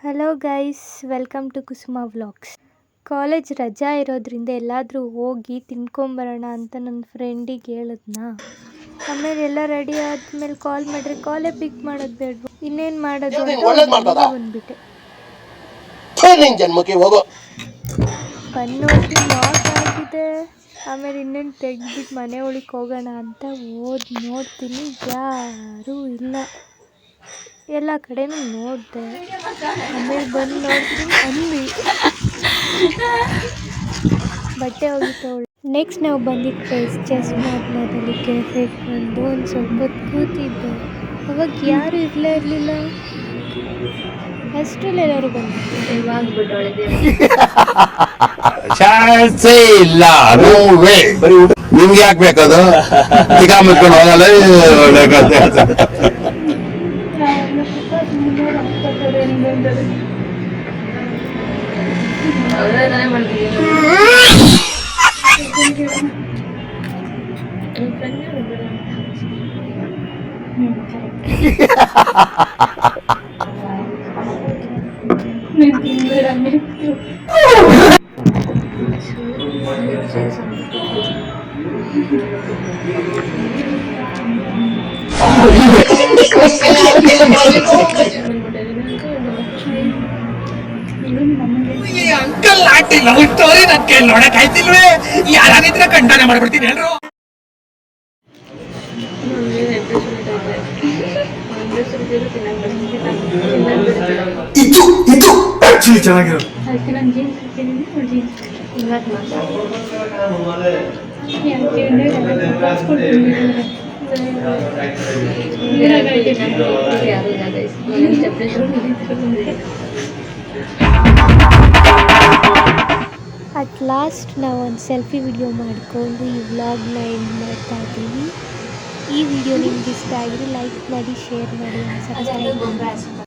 Hello guys, welcome to Kusuma vlogs. College ರಜಾ ಇರೋದ್ರಿಂದ ಎಲ್ಲಾದರೂ ಹೋಗಿ ತಿನ್ಕೊಂಬರೋಣ ಅಂತ ನನ್ನ ಫ್ರೆಂಡಿಗೆ ಹೇಳಿದ್ನಾ. ಆಮೇಲೆ ಎಲ್ಲ ರೆಡಿ ಆದಮೇಲೆ ಕಾಲ್ ಮಾಡಿದ್ರೆ ಕಾಲೇ ಪಿಕ್ ಮಾಡೋದು ಬೇಡವಾ, ಇನ್ನೇನು ಮಾಡೋದು ಅಂತ ಬಂದ್ಬಿಟ್ಟೆ. ಬಂದು ಲಾಕ್ ಆಗಿದೆ. ಆಮೇಲೆ ಇನ್ನೇನು ತೆಗೆದ್ಬಿಟ್ಟು ಮನೆ ಒಳಗೆ ಹೋಗೋಣ ಅಂತ ನೋಡ್ತೀನಿ, ಯಾರೂ ಇಲ್ಲ. ಎಲ್ಲ ಕಡೆನೂ ನೋಡಿದೆ. ಆಮೇಲೆ ಬಂದು ನೋಡ್ತೀನಿ ಅಂದ್ವಿ ಬಟ್ಟೆ ಹೋಗಿತ್ತವಳು. ನೆಕ್ಸ್ಟ್ ನಾವು ಬಂದಿದ್ದ ಪ್ಲೇಸ್ ಚೆಸ್ ಮಹತ್ಮದಲ್ಲಿ ಕೆಫೆಗೆ ಬಂದು ಒಂದು ಸ್ವಲ್ಪ ಹೊತ್ತು ಕೂತಿದ್ದೆ. ಅವಾಗ ಯಾರೂ ಇರಲಿಲ್ಲ. ಅಷ್ಟರಲ್ಲಿ ಎಲ್ಲರೂ ಬಂದಿದ್ರು. ನಿಮ್ಗೆ ಯಾಕೆ ಬೇಕದು ಈಗ ಮುಚ್ಕೊಂಡು ಹೋಗಲ್ಲ. ಅಂಕಲ್ ಆಂಟಿ ಲವ್ ಸ್ಟೋರಿ ನನ್ ಕೇಳಿ ನೋಡಕ್ ಆಯ್ತಿಲ್ವೇ? ಯಾರಾಗಿದ್ರೆ ಕಂಡಾನೆ ಮಾಡ್ಬಿಡ್ತೀನಿ ಹೇಳ್ರು. ಇದು ಆಕ್ಚುಲಿ ಚೆನ್ನಾಗಿರೋದು. ಅಟ್ ಲಾಸ್ಟ್ ನಾವು ಒಂದು ಸೆಲ್ಫಿ ವಿಡಿಯೋ ಮಾಡಿಕೊಂಡು ಈ ವ್ಲಾಗ್ನ ಎಂಡ್ ಮಾಡ್ತಾ ಇದ್ದೀವಿ. ಈ ವಿಡಿಯೋ ನಿಮ್ಗೆ ಇಷ್ಟ ಆಗಿದ್ರೆ ಲೈಕ್ ಮಾಡಿ, ಶೇರ್ ಮಾಡಿ, ಸಬ್ಸ್ಕ್ರೈಬ್ ಮಾಡಿ.